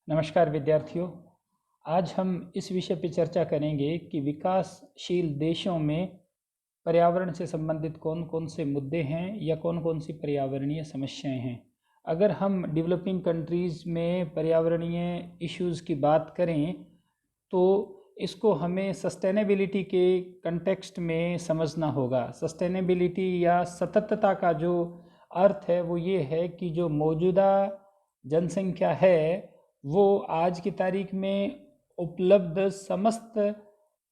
नमस्कार विद्यार्थियों। आज हम इस विषय पर चर्चा करेंगे कि विकासशील देशों में पर्यावरण से संबंधित कौन कौन से मुद्दे हैं या कौन कौन सी पर्यावरणीय समस्याएं हैं। अगर हम डेवलपिंग कंट्रीज़ में पर्यावरणीय इश्यूज़ की बात करें तो इसको हमें सस्टेनेबिलिटी के कंटेक्स्ट में समझना होगा। सस्टेनेबिलिटी या सततता का जो अर्थ है वो ये है कि जो मौजूदा जनसंख्या है वो आज की तारीख में उपलब्ध समस्त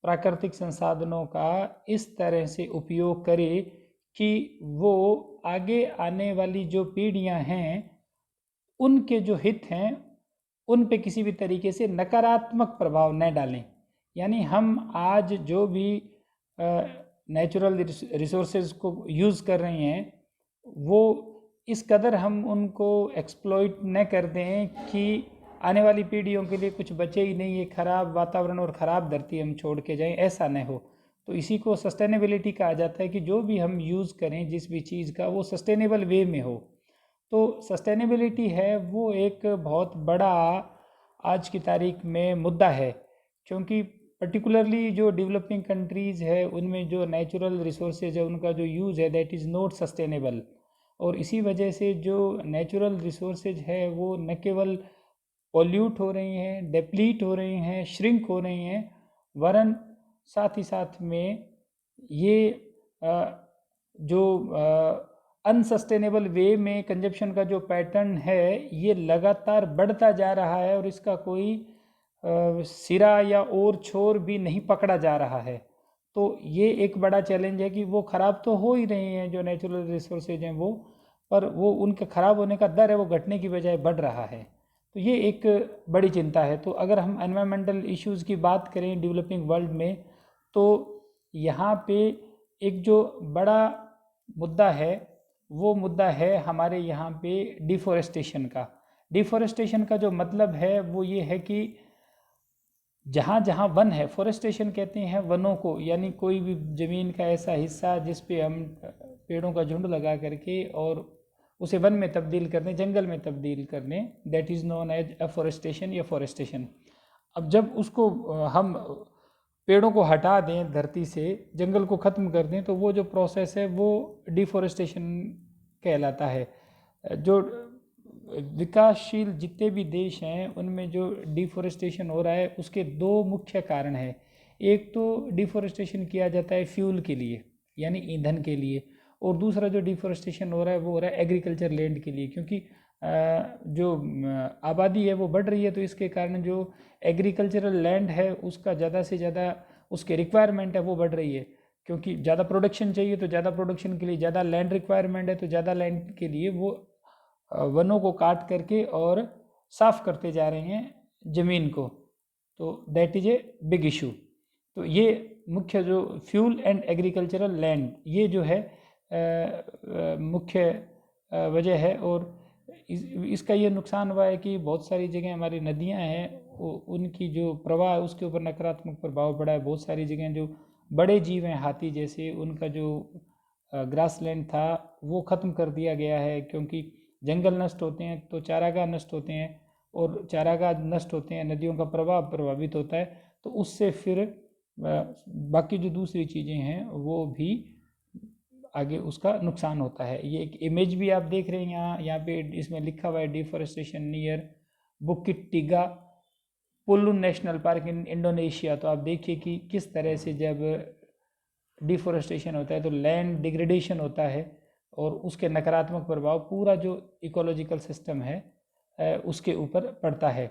प्राकृतिक संसाधनों का इस तरह से उपयोग करे कि वो आगे आने वाली जो पीढ़ियां हैं उनके जो हित हैं उन पे किसी भी तरीके से नकारात्मक प्रभाव न डालें। यानी हम आज जो भी नेचुरल रिसोर्सेज को यूज़ कर रहे हैं वो इस कदर हम उनको एक्सप्लॉइट न कर दें कि आने वाली पीढ़ियों के लिए कुछ बचे ही नहीं, ये ख़राब वातावरण और ख़राब धरती हम छोड़ के जाएं, ऐसा न हो। तो इसी को सस्टेनेबिलिटी कहा जाता है कि जो भी हम यूज़ करें जिस भी चीज़ का वो सस्टेनेबल वे में हो। तो सस्टेनेबिलिटी है वो एक बहुत बड़ा आज की तारीख में मुद्दा है, क्योंकि पर्टिकुलरली जो डेवलपिंग कंट्रीज़ है उनमें जो नेचुरल रिसोर्सेज है उनका जो यूज़ है दैट इज़ नॉट सस्टेनेबल। और इसी वजह से जो नेचुरल रिसोर्सेज है वो न केवल पॉल्यूट हो रही हैं, डेप्लीट हो रही हैं, श्रिंक हो रही हैं, वरन साथ ही साथ में ये जो अनसस्टेनेबल वे में कंजप्शन का जो पैटर्न है ये लगातार बढ़ता जा रहा है और इसका कोई सिरा या और छोर भी नहीं पकड़ा जा रहा है। तो ये एक बड़ा चैलेंज है कि वो ख़राब तो हो ही रही हैं जो नेचुरल रिसोर्सेज हैं वो, पर वो उनके ख़राब होने का दर है वो घटने की बजाय बढ़ रहा है। तो ये एक बड़ी चिंता है। तो अगर हम एनवायरमेंटल इश्यूज़ की बात करें डेवलपिंग वर्ल्ड में तो यहाँ पे एक जो बड़ा मुद्दा है वो मुद्दा है हमारे यहाँ पे डिफॉरेस्टेशन का। डिफॉरेस्टेशन का जो मतलब है वो ये है कि जहाँ जहाँ वन है, फॉरेस्टेशन कहते हैं वनों को, यानी कोई भी ज़मीन का ऐसा हिस्सा जिस पे हम पेड़ों का झुंड लगा करके और उसे वन में तब्दील करने, जंगल में तब्दील करने, that is known as afforestation या फॉरेस्टेशन। अब जब उसको हम पेड़ों को हटा दें धरती से, जंगल को ख़त्म कर दें, तो वो जो प्रोसेस है वो डिफॉरेस्टेशन कहलाता है। जो विकासशील जितने भी देश हैं उनमें जो डिफॉरेस्टेशन हो रहा है उसके दो मुख्य कारण हैं। एक तो डिफॉरेस्टेशन किया जाता है फ्यूल के लिए यानी ईंधन के लिए, और दूसरा जो डिफॉरेस्टेशन हो रहा है वो हो रहा है एग्रीकल्चर लैंड के लिए, क्योंकि जो आबादी है वो बढ़ रही है तो इसके कारण जो एग्रीकल्चरल लैंड है उसका ज़्यादा से ज़्यादा उसके रिक्वायरमेंट है वो बढ़ रही है, क्योंकि ज़्यादा प्रोडक्शन चाहिए तो ज़्यादा प्रोडक्शन के लिए ज़्यादा लैंड रिक्वायरमेंट है, तो ज़्यादा लैंड के लिए वो वनों को काट करके और साफ़ करते जा रहे हैं ज़मीन को। तो that is a big issue. तो ये मुख्य जो फ्यूल एंड एग्रीकल्चरल लैंड ये जो है मुख्य वजह है। और इसका ये नुकसान हुआ है कि बहुत सारी जगह हमारी नदियां हैं उनकी जो प्रवाह है उसके ऊपर नकारात्मक प्रभाव पड़ा है। बहुत सारी जगह जो बड़े जीव हैं हाथी जैसे, उनका जो ग्रासलैंड था वो ख़त्म कर दिया गया है, क्योंकि जंगल नष्ट होते हैं तो चारागाह नष्ट होते हैं, और चारागाह नष्ट होते हैं नदियों का प्रवाह प्रभावित होता है, तो उससे फिर बाकी जो दूसरी चीज़ें हैं वो भी आगे उसका नुकसान होता है। ये एक इमेज भी आप देख रहे हैं यहाँ पे इसमें लिखा हुआ है deforestation near Bukit Tigapuluh national park in Indonesia. तो आप देखिए कि किस तरह से जब डिफॉरेस्टेशन होता है तो लैंड डिग्रेडेशन होता है और उसके नकारात्मक प्रभाव पूरा जो इकोलॉजिकल सिस्टम है उसके ऊपर पड़ता है।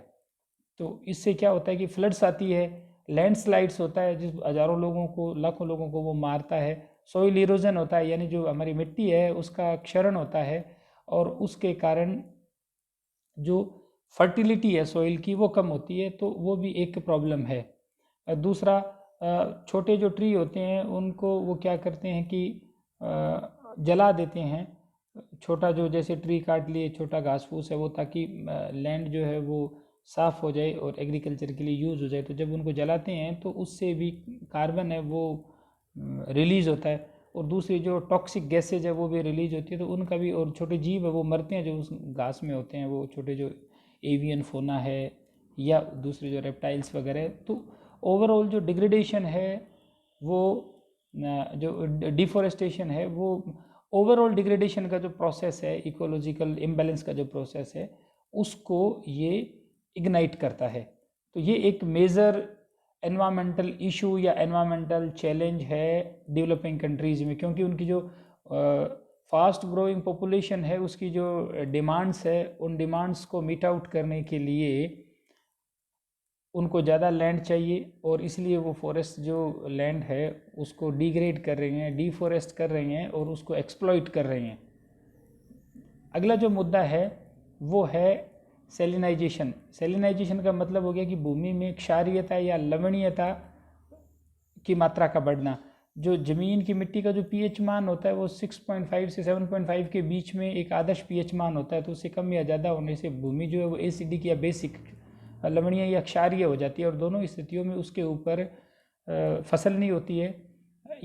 तो इससे क्या होता है कि फ्लड्स आती है, लैंडस्लाइड्स होता है जिस हज़ारों लोगों को लाखों लोगों को वो मारता है, सॉइल इरोजन होता है यानी जो हमारी मिट्टी है उसका क्षरण होता है और उसके कारण जो फर्टिलिटी है सॉइल की वो कम होती है, तो वो भी एक प्रॉब्लम है। दूसरा छोटे जो ट्री होते हैं उनको वो क्या करते हैं कि जला देते हैं, छोटा जो जैसे ट्री काट लिए छोटा घास फूस है वो, ताकि लैंड जो है वो साफ़ हो जाए और एग्रीकल्चर के लिए यूज़ हो जाए। तो जब उनको जलाते हैं तो उससे भी कार्बन है वो रिलीज़ होता है और दूसरी जो टॉक्सिक गैसेज है वो भी रिलीज होती है, तो उनका भी, और छोटे जीव है वो मरते हैं जो उस घास में होते हैं, वो छोटे जो एवियन फोना है या दूसरे जो रेप्टाइल्स वगैरह है। तो ओवरऑल जो डिग्रेडेशन है वो जो डिफॉरेस्टेशन है वो ओवरऑल डिग्रेडेशन का जो प्रोसेस है, इकोलॉजिकल इम्बैलेंस का जो प्रोसेस है, उसको ये इग्नाइट करता है। तो ये एक मेजर एनवायरमेंटल इशू या एनवायरमेंटल चैलेंज है डेवलपिंग कंट्रीज़ में, क्योंकि उनकी जो फास्ट ग्रोइंग पॉपुलेशन है उसकी जो डिमांड्स है, उन डिमांड्स को मीट आउट करने के लिए उनको ज़्यादा लैंड चाहिए, और इसलिए वो फॉरेस्ट जो लैंड है उसको डिग्रेड कर रहे हैं, डिफॉरेस्ट कर रहे हैं और उसको एक्सप्लॉइट कर रहे हैं। अगला जो मुद्दा है वो है सेलिनाइजेशन। सेलिनाइजेशन का मतलब हो गया कि भूमि में क्षारीयता या लवणीयता की मात्रा का बढ़ना। जो ज़मीन की मिट्टी का जो पीएच मान होता है वो 6.5 से 7.5 के बीच में एक आदर्श पीएच मान होता है, तो उससे कम या ज़्यादा होने से भूमि जो है वो एसिडिक या बेसिक लवणीय या क्षारीय हो जाती है, और दोनों स्थितियों में उसके ऊपर फसल नहीं होती है,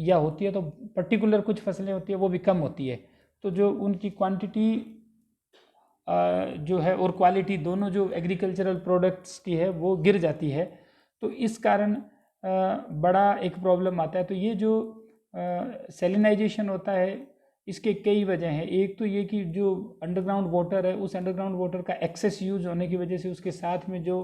या होती है तो पर्टिकुलर कुछ फसलें होती है वो भी कम होती है। तो जो उनकी क्वांटिटी जो है और क्वालिटी दोनों जो एग्रीकल्चरल प्रोडक्ट्स की है वो गिर जाती है। तो इस कारण बड़ा एक प्रॉब्लम आता है। तो ये जो सेलिनाइजेशन होता है इसके कई वजह हैं। एक तो ये कि जो अंडरग्राउंड वाटर है उस अंडरग्राउंड वाटर का एक्सेस यूज होने की वजह से उसके साथ में जो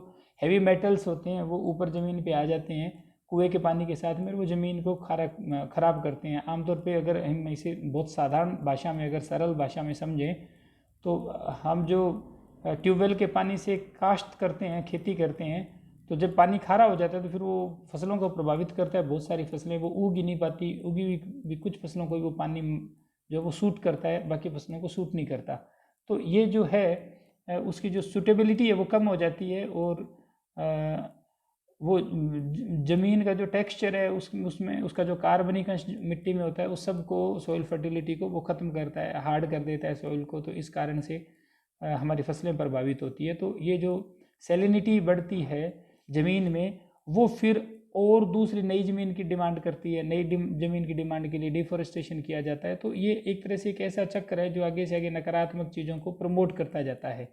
हैवी मेटल्स होते हैं वो ऊपर ज़मीन पे आ जाते हैं कुएं के पानी के साथ में, वो ज़मीन को ख़राब करते हैं। आमतौर पे अगर हम इसे बहुत साधारण भाषा में, अगर सरल भाषा में समझें, तो हम जो ट्यूबवेल के पानी से काश्त करते हैं, खेती करते हैं, तो जब पानी खारा हो जाता है तो फिर वो फसलों को प्रभावित करता है। बहुत सारी फसलें वो उग ही नहीं पाती, उगी हुई भी कुछ फसलों को वो पानी जो वो सूट करता है, बाकी फसलों को सूट नहीं करता। तो ये जो है उसकी जो सूटेबिलिटी है वो कम हो जाती है, और वो ज़मीन का जो टेक्सचर है उसमें उसका जो कार्बनिक अंश मिट्टी में होता है उस सब को, सॉइल फर्टिलिटी को वो ख़त्म करता है, हार्ड कर देता है सॉइल को। तो इस कारण से हमारी फसलें प्रभावित होती है। तो ये जो सैलिनिटी बढ़ती है ज़मीन में, वो फिर और दूसरी नई ज़मीन की डिमांड करती है, नई ज़मीन की डिमांड के लिए डिफॉरेस्टेशन किया जाता है। तो ये एक तरह से एक ऐसा चक्र है जो आगे से आगे नकारात्मक चीज़ों को प्रमोट करता जाता है।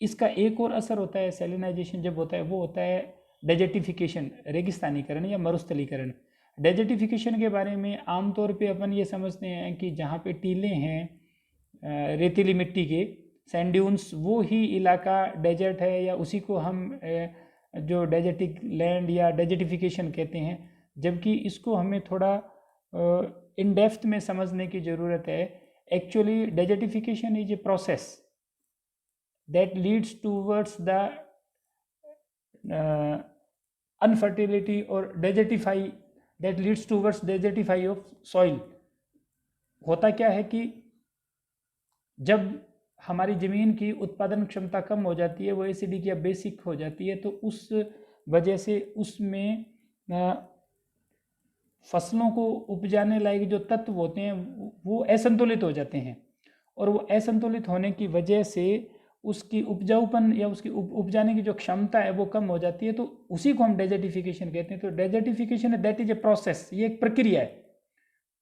इसका एक और असर होता है सेलिनाइजेशन जब होता है, वो होता है डेजर्टिफिकेशन, रेगिस्तानीकरण या मरुस्थलीकरण। डेजर्टिफिकेशन के बारे में आमतौर पे अपन ये समझते हैं कि जहाँ पे टीले हैं रेतीली मिट्टी के सैंड ड्यून्स, वो ही इलाका डेजर्ट है, या उसी को हम जो डेजर्टिक लैंड या डेजर्टिफिकेशन कहते हैं। जबकि इसको हमें थोड़ा इन डेप्थ में समझने की ज़रूरत है। Actually desertification is a process that leads towards the unfertility or that leads towards desertify of soil। होता क्या है कि जब हमारी ज़मीन की उत्पादन क्षमता कम हो जाती है, वो एसिडिक या बेसिक हो जाती है, तो उस वजह से उसमें फसलों को उपजाने लायक जो तत्व होते हैं वो असंतुलित हो जाते हैं, और वो असंतुलित होने की वजह से उसकी उपजाऊपन या उसकी उपजाने की जो क्षमता है वो कम हो जाती है। तो उसी को हम डेजर्टिफिकेशन कहते हैं। तो डेजर्टिफिकेशन है दैट इज ए प्रोसेस, ये एक प्रक्रिया है,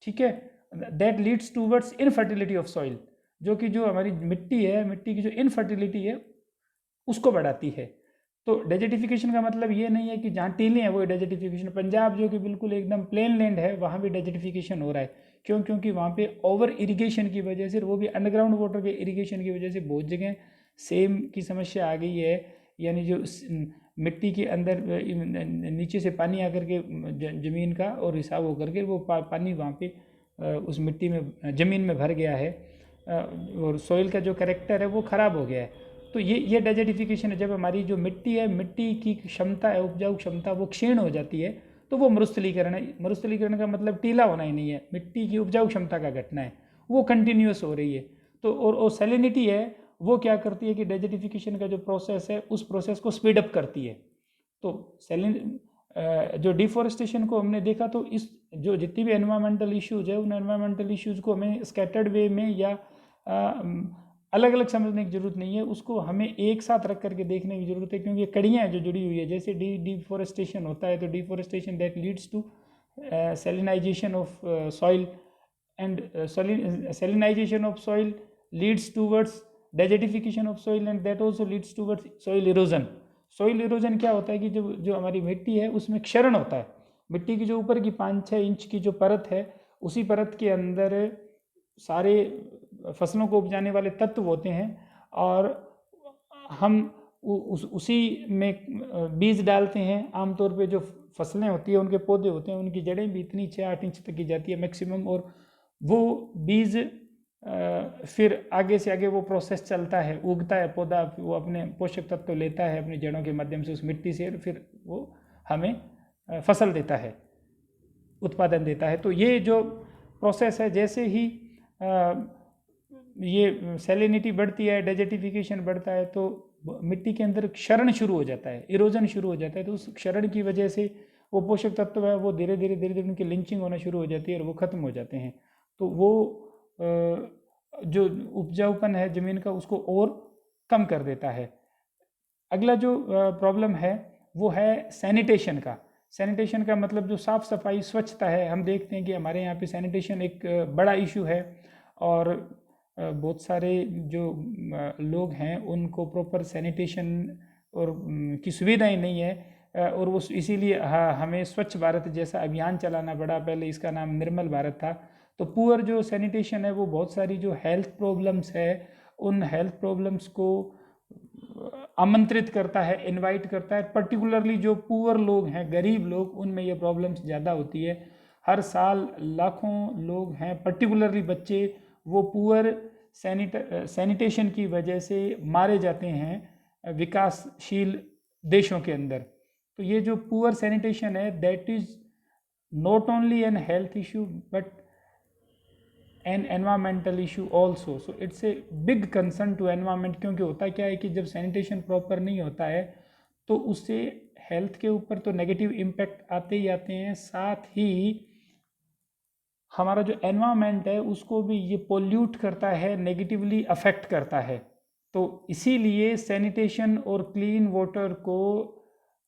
ठीक है, that leads towards infertility of soil, जो कि जो हमारी मिट्टी है, मिट्टी की जो इनफर्टिलिटी है उसको बढ़ाती है। तो डेजर्टिफिकेशन का मतलब ये नहीं है कि जहाँ टीले हैं वो डेजर्टिफिकेशन। पंजाब जो कि बिल्कुल एकदम प्लेन लैंड है वहाँ भी डेजर्टिफिकेशन हो रहा है। क्यों? क्योंकि वहाँ पे ओवर इरिगेशन की वजह से, वो भी अंडरग्राउंड वाटर के इरिगेशन की वजह से बहुत जगह सेम की समस्या आ गई है। यानी जो मिट्टी के अंदर नीचे से पानी आकर के ज़मीन का और रिसाव होकर के वो पानी वहाँ पे उस मिट्टी में, ज़मीन में भर गया है, और सॉइल का जो कैरेक्टर है वो ख़राब हो गया है। तो ये डेजर्टिफिकेशन है। जब हमारी जो मिट्टी है, मिट्टी की क्षमता है, उपजाऊ क्षमता, वो क्षीण हो जाती है, तो वो मरुस्थलीकरण है। मरुस्थलीकरण का मतलब टीला होना ही नहीं है, मिट्टी की उपजाऊ क्षमता का घटना है, वो कंटिन्यूस हो रही है। तो और सैलिनिटी है वो क्या करती है कि डेजर्टिफिकेशन का जो प्रोसेस है उस प्रोसेस को स्पीड अप करती है। तो जो डिफॉरेस्टेशन को हमने देखा, तो इस जो जितनी भी एनवायरमेंटल इश्यूज़ है उन एनवायरमेंटल इश्यूज़ को हमें स्कैटर्ड वे में या अलग अलग समझने की ज़रूरत नहीं है, उसको हमें एक साथ रख करके देखने की ज़रूरत है, क्योंकि कड़ियाँ हैं जो जुड़ी हुई है। जैसे डिफॉरेस्टेशन होता है तो deforestation that leads to salinisation of soil, and salinisation of soil leads towards desertification of soil, and that also leads towards soil erosion। Soil erosion क्या होता है कि जो जो हमारी मिट्टी है उसमें क्षरण होता है। मिट्टी की जो ऊपर की 5-6 इंच की जो परत है, उसी परत के अंदर सारे फसलों को उपजाने वाले तत्व होते हैं, और हम उसी में बीज डालते हैं। आमतौर पे जो फसलें होती है, उनके पौधे होते हैं, उनकी जड़ें भी इतनी 6-8 इंच तक की जाती है मैक्सिमम, और वो बीज फिर आगे से आगे वो प्रोसेस चलता है, उगता है पौधा, वो अपने पोषक तत्व लेता है अपनी जड़ों के माध्यम से उस मिट्टी से, फिर वो हमें फसल देता है, उत्पादन देता है। तो ये जो प्रोसेस है, जैसे ही ये सैलिनिटी बढ़ती है, डेजर्टिफिकेशन बढ़ता है, तो मिट्टी के अंदर क्षरण शुरू हो जाता है, इरोजन शुरू हो जाता है। तो उस क्षरण की वजह से वो पोषक तत्व है वो धीरे धीरे उनकी लिंचिंग होना शुरू हो जाती है और वो ख़त्म हो जाते हैं। तो वो जो उपजाऊपन है ज़मीन का उसको और कम कर देता है। अगला जो प्रॉब्लम है वो है सैनिटेशन का। सैनिटेशन का मतलब जो साफ़ सफाई, स्वच्छता है। हम देखते हैं कि हमारे यहाँ पे सैनिटेशन एक बड़ा इशू है, और बहुत सारे जो लोग हैं उनको प्रॉपर सैनिटेशन और की सुविधाएं नहीं है, और वो इसीलिए हमें स्वच्छ भारत जैसा अभियान चलाना पड़ा। पहले इसका नाम निर्मल भारत था। तो पुअर जो सैनिटेशन है वो बहुत सारी जो हेल्थ प्रॉब्लम्स है, उन हेल्थ प्रॉब्लम्स को आमंत्रित करता है, इनवाइट करता है। पर्टिकुलरली जो पुअर लोग हैं, गरीब लोग, उनमें ये प्रॉब्लम्स ज़्यादा होती है। हर साल लाखों लोग हैं, पर्टिकुलरली बच्चे, वो पुअर सैनिटेशन की वजह से मारे जाते हैं विकासशील देशों के अंदर। तो ये जो पुअर सैनिटेशन है, that is not only an health issue but an environmental issue also. So it's a big concern to environment. क्योंकि होता क्या है कि जब सैनिटेशन प्रॉपर नहीं होता है तो उससे हेल्थ के ऊपर तो नेगेटिव इम्पैक्ट आते ही आते हैं, साथ ही हमारा जो एनवायरमेंट है उसको भी ये पोल्यूट करता है, नेगेटिवली अफेक्ट करता है। तो इसीलिए सैनिटेशन और क्लीन वाटर को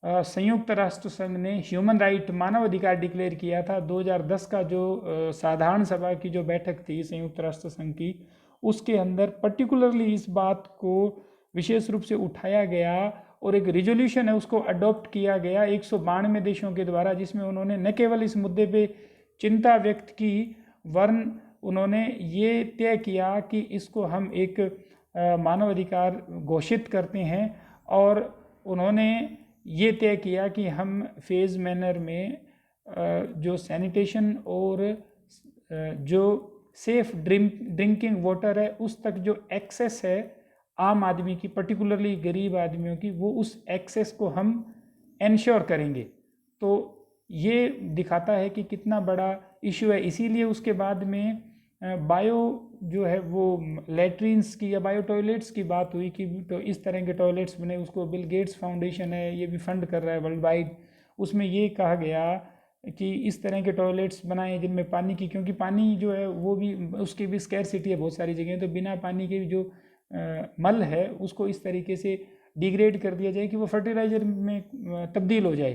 संयुक्त राष्ट्र संघ ने ह्यूमन राइट, मानव अधिकार डिक्लेयर किया था। 2010 का जो साधारण सभा की जो बैठक थी संयुक्त राष्ट्र संघ की, उसके अंदर पर्टिकुलरली इस बात को विशेष रूप से उठाया गया, और एक रिजोल्यूशन है उसको अडॉप्ट किया गया 192 देशों के द्वारा, जिसमें उन्होंने न केवल इस मुद्दे पे चिंता व्यक्त की, वरन उन्होंने ये तय किया कि इसको हम एक मानवाधिकार घोषित करते हैं। और उन्होंने ये तय किया कि हम फेज़ मैनर में जो सैनिटेशन और जो सेफ ड्रिंकिंग वाटर है उस तक जो एक्सेस है आम आदमी की, पर्टिकुलरली गरीब आदमियों की, वो उस एक्सेस को हम इंश्योर करेंगे। तो ये दिखाता है कि कितना बड़ा इशू है। इसीलिए उसके बाद में बायो जो है वो लेट्रिन्स की या बायो टॉयलेट्स की बात हुई कि तो इस तरह के टॉयलेट्स बने। उसको बिल गेट्स फाउंडेशन है ये भी फंड कर रहा है वर्ल्ड वाइड। उसमें ये कहा गया कि इस तरह के टॉयलेट्स बनाएं जिनमें पानी की, क्योंकि पानी जो है वो भी उसकी भी स्कैरसिटी है बहुत सारी जगह। तो बिना पानी के जो मल है उसको इस तरीके से डिग्रेड कर दिया जाए कि वो फर्टिलाइज़र में तब्दील हो जाए,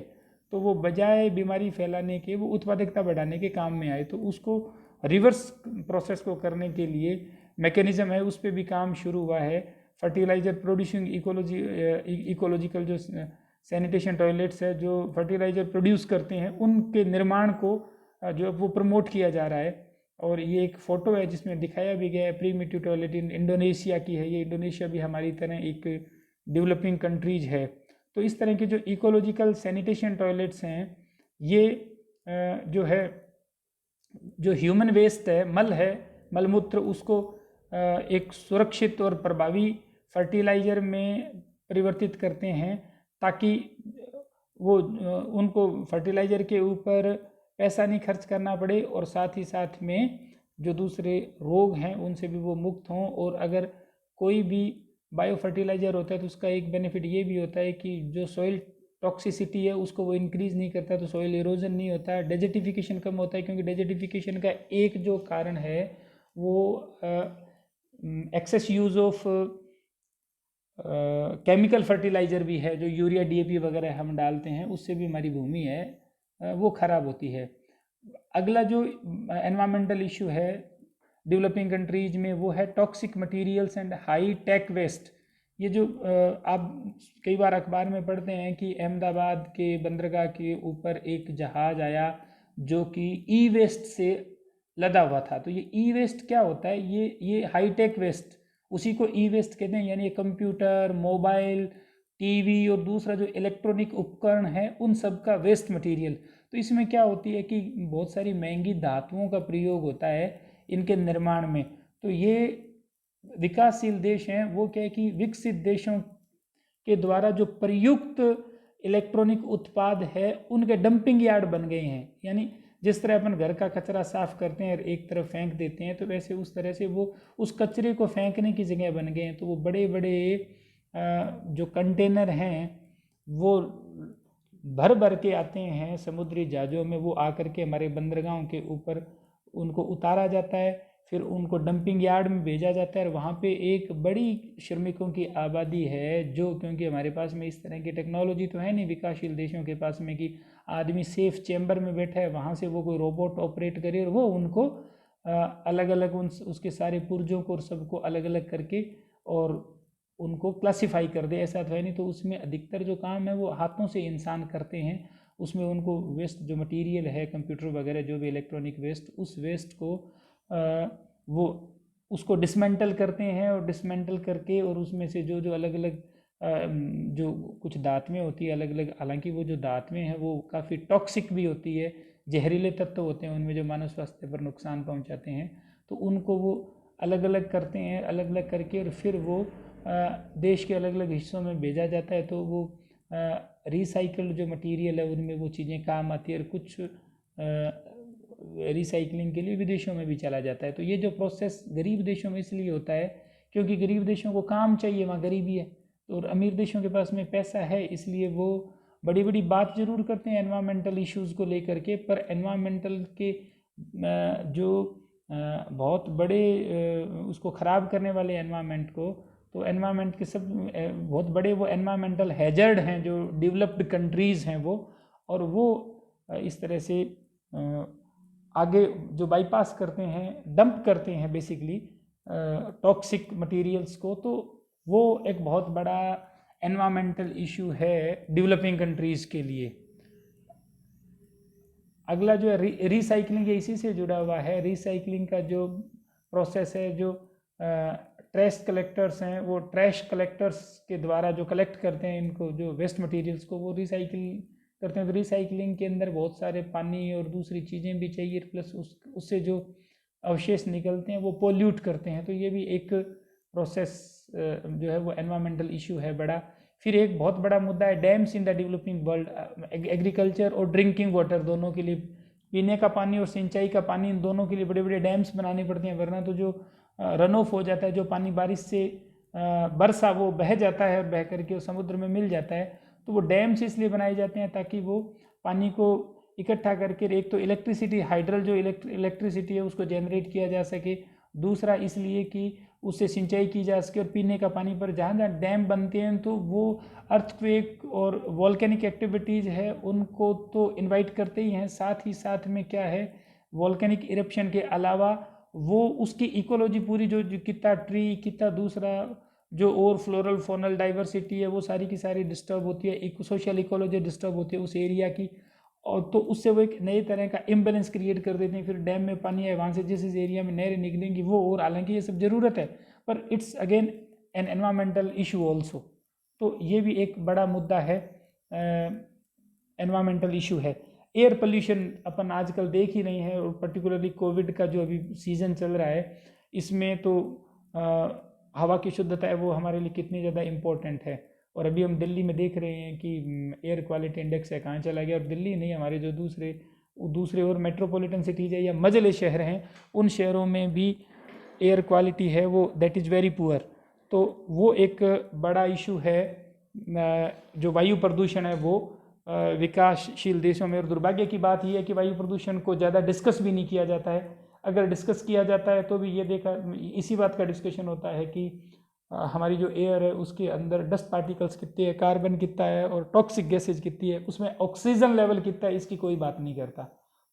तो वो बजाय बीमारी फैलाने के वो उत्पादकता बढ़ाने के काम में आए। तो उसको रिवर्स प्रोसेस को करने के लिए मैकेनिज़्म है, उस पर भी काम शुरू हुआ है। फर्टिलाइज़र प्रोड्यूसिंग इकोलॉजिकल जो सैनिटेशन टॉयलेट्स है जो फर्टिलाइज़र प्रोड्यूस करते हैं, उनके निर्माण को जो वो प्रमोट किया जा रहा है। और ये एक फ़ोटो है जिसमें दिखाया भी गया है प्रीमिटिव टॉयलेट इंडोनेशिया की है। ये इंडोनेशिया भी हमारी तरह एक डेवलपिंग कंट्रीज है। तो इस तरह के जो इकोलॉजिकल सैनिटेशन टॉयलेट्स हैं, ये जो है जो ह्यूमन वेस्ट है, मल है, मलमूत्र, उसको एक सुरक्षित और प्रभावी फर्टिलाइज़र में परिवर्तित करते हैं, ताकि वो उनको फर्टिलाइज़र के ऊपर पैसा नहीं खर्च करना पड़े, और साथ ही साथ में जो दूसरे रोग हैं उनसे भी वो मुक्त हों। और अगर कोई भी बायो फर्टिलाइज़र होता है तो उसका एक बेनिफिट ये भी होता है कि जो सॉइल टॉक्सिसिटी है उसको वो इंक्रीज़ नहीं करता, तो सॉइल इरोजन नहीं होता, डेजर्टिफिकेशन कम होता है। क्योंकि डेजर्टिफिकेशन का एक जो कारण है वो excess use of chemical fertiliser भी है, जो यूरिया डीएपी वगैरह हम डालते हैं, उससे भी हमारी भूमि है वो ख़राब होती है। अगला जो एनवायरमेंटल इशू है डेवलपिंग कंट्रीज में वो है toxic materials and high tech waste. ये जो आप कई बार अखबार में पढ़ते हैं कि अहमदाबाद के बंदरगाह के ऊपर एक जहाज़ आया जो कि ई वेस्ट से लदा हुआ था। तो ये ई वेस्ट क्या होता है, ये हाईटेक वेस्ट, उसी को ई वेस्ट कहते हैं। यानी कंप्यूटर, मोबाइल, टीवी और दूसरा जो इलेक्ट्रॉनिक उपकरण है उन सब का वेस्ट मटेरियल। तो इसमें क्या होती है कि बहुत सारी महंगी धातुओं का प्रयोग होता है इनके निर्माण में। तो ये विकासशील देश हैं, वो क्या है कि विकसित देशों के द्वारा जो प्रयुक्त इलेक्ट्रॉनिक उत्पाद है उनके डंपिंग यार्ड बन गए हैं। यानी जिस तरह अपन घर का कचरा साफ करते हैं और एक तरफ फेंक देते हैं, तो वैसे उस तरह से वो उस कचरे को फेंकने की जगह बन गए हैं। तो वो बड़े बड़े जो कंटेनर हैं वो भर भर के आते हैं समुद्री जहाज़ों में, वो आकर के हमारे बंदरगाहों के ऊपर उनको उतारा जाता है, फिर उनको डंपिंग यार्ड में भेजा जाता है। और वहाँ पे एक बड़ी श्रमिकों की आबादी है जो, क्योंकि हमारे पास में इस तरह की टेक्नोलॉजी तो है नहीं विकासशील देशों के पास में कि आदमी सेफ चैम्बर में बैठा है, वहाँ से वो कोई रोबोट ऑपरेट करे और वो उनको अलग अलग उसके सारे पुर्जों को और सबको अलग अलग करके और उनको क्लासिफाई कर दे। ऐसा तो है नहीं। तो उसमें अधिकतर जो काम है वो हाथों से इंसान करते हैं। उसमें उनको वेस्ट जो मटेरियल है, कंप्यूटर वगैरह जो भी इलेक्ट्रॉनिक वेस्ट, उस वेस्ट को वो उसको डिसमेंटल करते हैं और डिसमेंटल करके और उसमें से जो जो अलग अलग जो कुछ धातुएं होती है अलग अलग, हालांकि वो जो धातुएं हैं वो काफ़ी टॉक्सिक भी होती है, जहरीले तत्व होते हैं उनमें जो मानव स्वास्थ्य पर नुकसान पहुंचाते हैं। तो उनको वो अलग अलग करते हैं, अलग अलग करके और फिर वो देश के अलग अलग हिस्सों में भेजा जाता है। तो वो रिसाइकल्ड जो मटेरियल है उनमें वो चीज़ें काम आती है और कुछ रिसाइकलिंग के लिए विदेशों में भी चला जाता है। तो ये जो प्रोसेस गरीब देशों में इसलिए होता है क्योंकि गरीब देशों को काम चाहिए, वहाँ गरीबी है। तो और अमीर देशों के पास में पैसा है, इसलिए वो बड़ी बड़ी बात ज़रूर करते हैं एनवायरमेंटल इश्यूज़ को लेकर के, पर एनवायरमेंटल के जो बहुत बड़े उसको ख़राब करने वाले एनवायरमेंट को, तो एनवायरमेंट के सब बहुत बड़े वो एनवायरमेंटल हैजर्ड हैं जो डेवलप्ड कंट्रीज़ हैं वो, और वो इस तरह से आगे जो बाईपास करते हैं, डंप करते हैं बेसिकली टॉक्सिक मटेरियल्स को। तो वो एक बहुत बड़ा एनवायरमेंटल इशू है डेवलपिंग कंट्रीज़ के लिए। अगला जो है रिसाइकलिंग, ये इसी से जुड़ा हुआ है। रिसाइकलिंग का जो प्रोसेस है, जो ट्रैश कलेक्टर्स हैं वो ट्रैश कलेक्टर्स के द्वारा जो कलेक्ट करते हैं इनको, जो वेस्ट मटेरियल्स को, वो रिसाइकिल करते हैं। तो रिसाइकलिंग के अंदर बहुत सारे पानी और दूसरी चीज़ें भी चाहिए, प्लस उससे जो अवशेष निकलते हैं वो पोल्यूट करते हैं। तो ये भी एक प्रोसेस जो है वो एनवायरमेंटल इशू है बड़ा। फिर एक बहुत बड़ा मुद्दा है dams in the developing world. Agriculture और ड्रिंकिंग वाटर दोनों के लिए, पीने का पानी और सिंचाई का पानी, इन दोनों के लिए बड़े बड़े डैम्स बनाने पड़ते हैं, वरना तो जो रन ऑफ हो जाता है, जो पानी बारिश से बरसा वो बह जाता है और बह करके समुद्र में मिल जाता है। तो वो डैम्स इसलिए बनाए जाते हैं ताकि वो पानी को इकट्ठा करके एक तो इलेक्ट्रिसिटी, हाइड्रल जो इलेक्ट्रिसिटी है उसको जनरेट किया जा सके, दूसरा इसलिए कि उससे सिंचाई की जा सके और पीने का पानी। पर जहाँ जहाँ डैम बनते हैं तो वो अर्थक्वेक और वॉल्केनिक एक्टिविटीज़ है उनको तो इनवाइट करते ही हैं, साथ ही साथ में क्या है, वॉल्केनिक इरप्शन के अलावा वो उसकी इकोलॉजी पूरी जो कितना ट्री, कितना दूसरा जो और फ्लोरल फोनल डाइवर्सिटी है वो सारी की सारी डिस्टर्ब होती है, एक सोशल इकोलॉजी डिस्टर्ब होती है उस एरिया की। और तो उससे वो एक नए तरह का इम्बेलेंस क्रिएट कर देते हैं। फिर डैम में पानी है, वहाँ से जिस एरिया में नहरें निकलेंगी वो, और हालांकि ये सब ज़रूरत है पर it's again an environmental issue also. तो ये भी एक बड़ा मुद्दा है, एनवायरमेंटल इशू है। एयर पोल्यूशन अपन आजकल देख ही रहे हैं, और पर्टिकुलरली कोविड का जो अभी सीज़न चल रहा है इसमें तो हवा की शुद्धता है वो हमारे लिए कितनी ज़्यादा इम्पोर्टेंट है। और अभी हम दिल्ली में देख रहे हैं कि एयर क्वालिटी इंडेक्स है कहाँ चला गया। और दिल्ली नहीं, हमारे जो दूसरे और मेट्रोपॉलिटन सिटीज़ है या मजले शहर हैं, उन शहरों में भी एयर क्वालिटी है वो दैट इज़ वेरी पुअर। तो वो एक बड़ा इशू है जो वायु प्रदूषण है वो विकासशील देशों में। और दुर्भाग्य की बात यह है कि वायु प्रदूषण को ज़्यादा डिस्कस भी नहीं किया जाता है। अगर डिस्कस किया जाता है तो भी ये इसी बात का डिस्कशन होता है कि हमारी जो एयर है उसके अंदर डस्ट पार्टिकल्स कितने हैं, कार्बन कितना है और टॉक्सिक गैसेज कितनी है, उसमें ऑक्सीजन लेवल कितना है, इसकी कोई बात नहीं करता।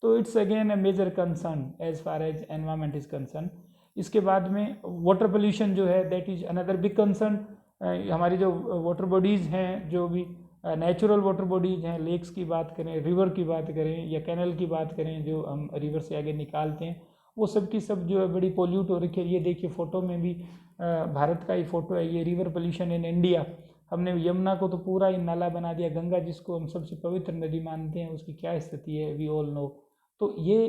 तो it's again a major concern as far as environment is concern. इसके बाद में वाटर पोल्यूशन जो है that is another big concern. हमारी जो वाटर बॉडीज़ हैं, जो भी नेचुरल वाटर बॉडीज़ हैं, लेक्स की बात करें, रिवर की बात करें या कैनल की बात करें जो हम रिवर से आगे निकालते हैं, वो सब की सब जो है बड़ी पोल्यूट हो रखी है। ये देखिए फ़ोटो में भी भारत का ही फ़ोटो है, ये रिवर पोल्यूशन इन इंडिया। हमने यमुना को तो पूरा ही नाला बना दिया, गंगा जिसको हम सबसे पवित्र नदी मानते हैं उसकी क्या स्थिति है वी ऑल नो। तो ये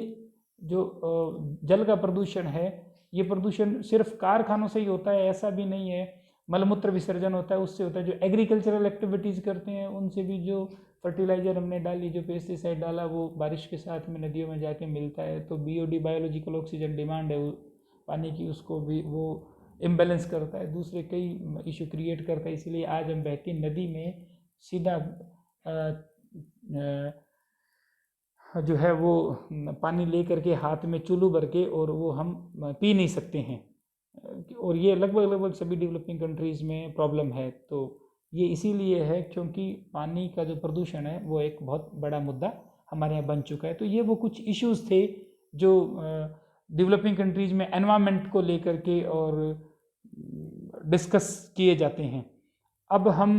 जो जल का प्रदूषण है, ये प्रदूषण सिर्फ कारखानों से ही होता है ऐसा भी नहीं है, मलमूत्र विसर्जन होता है उससे होता है, जो एग्रीकल्चरल एक्टिविटीज़ करते हैं उनसे भी, जो फर्टिलाइज़र हमने डाली, जो पेस्टिसाइड डाला, वो बारिश के साथ में नदियों में जाके मिलता है, तो बीओडी बायोलॉजिकल ऑक्सीजन डिमांड है पानी की, उसको भी वो इम्बेलेंस करता है, दूसरे कई इशू क्रिएट करता है। इसलिए आज हम बहती नदी में सीधा जो है वो पानी ले करके हाथ में चुल्लू भर के और वो हम पी नहीं सकते हैं, और ये लगभग सभी डेवलपिंग कंट्रीज़ में प्रॉब्लम है। तो ये इसीलिए है क्योंकि पानी का जो प्रदूषण है वो एक बहुत बड़ा मुद्दा हमारे यहाँ बन चुका है। तो ये वो कुछ इश्यूज़ थे जो डेवलपिंग कंट्रीज़ में एनवायरनमेंट को लेकर के और डिस्कस किए जाते हैं। अब हम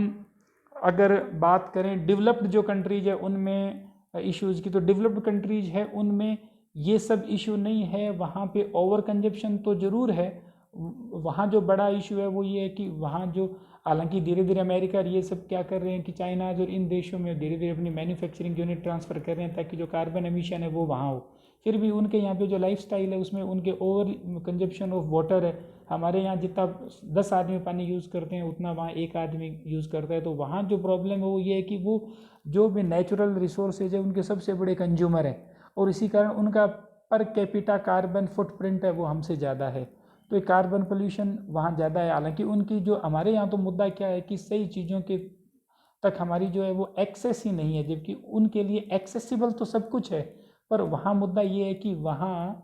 अगर बात करें डेवलप्ड जो कंट्रीज़ है उनमें इश्यूज़ की, तो डेवलप्ड कंट्रीज़ है उनमें ये सब इशू नहीं है। वहाँ पे ओवर कंजप्शन तो ज़रूर है, वहाँ जो बड़ा इशू है वो ये है कि वहाँ जो, हालांकि धीरे धीरे अमेरिका और ये सब क्या कर रहे हैं कि चाइना और इन देशों में धीरे धीरे अपनी मैन्युफैक्चरिंग यूनिट ट्रांसफ़र कर रहे हैं ताकि जो कार्बन एमिशन है वो वहाँ हो। फिर भी उनके यहाँ पे जो लाइफस्टाइल है उसमें उनके ओवर कंजप्शन ऑफ वाटर है। हमारे यहाँ जितना 10 आदमी पानी यूज़ करते हैं उतना वहाँ एक आदमी यूज़ करता है। तो वहाँ जो प्रॉब्लम है वो ये है कि वो जो भी नेचुरल रिसोर्सेज है उनके सबसे बड़े कंज्यूमर हैं, और इसी कारण उनका पर कैपिटा कार्बन फुटप्रिंट है वो हमसे ज़्यादा है। तो कार्बन पोल्यूशन वहाँ ज़्यादा है। हालांकि उनकी जो, हमारे यहाँ तो मुद्दा क्या है कि सही चीज़ों के तक हमारी जो है वो एक्सेस ही नहीं है, जबकि उनके लिए एक्सेसिबल तो सब कुछ है। पर वहाँ मुद्दा ये है कि वहाँ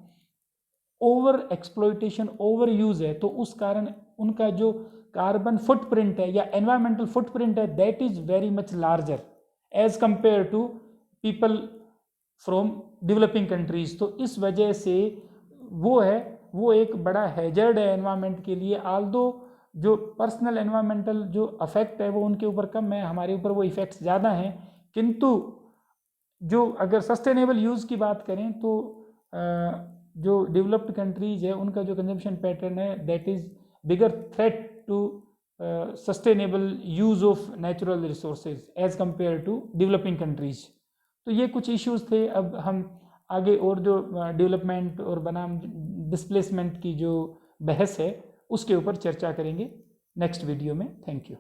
ओवर एक्सप्लॉइटेशन, ओवर यूज़ है, तो उस कारण उनका जो कार्बन फुटप्रिंट है या एनवायरमेंटल फुटप्रिंट है that is very much larger as compare to people from developing countries. तो इस वजह से वो एक बड़ा हैजर्ड है एनवायरनमेंट के लिए। आल्दो जो पर्सनल एनवायरमेंटल जो अफेक्ट है वो उनके ऊपर कम है, हमारे ऊपर वो इफ़ेक्ट्स ज़्यादा हैं। किंतु जो अगर सस्टेनेबल यूज़ की बात करें तो जो डेवलप्ड कंट्रीज़ है उनका जो कंजम्पशन पैटर्न है that is bigger threat to sustainable use of natural resources as compare to developing countries. तो ये कुछ इश्यूज़ थे। अब हम आगे और जो डेवलपमेंट और बनाम डिस्प्लेसमेंट की जो बहस है उसके ऊपर चर्चा करेंगे नेक्स्ट वीडियो में। Thank you.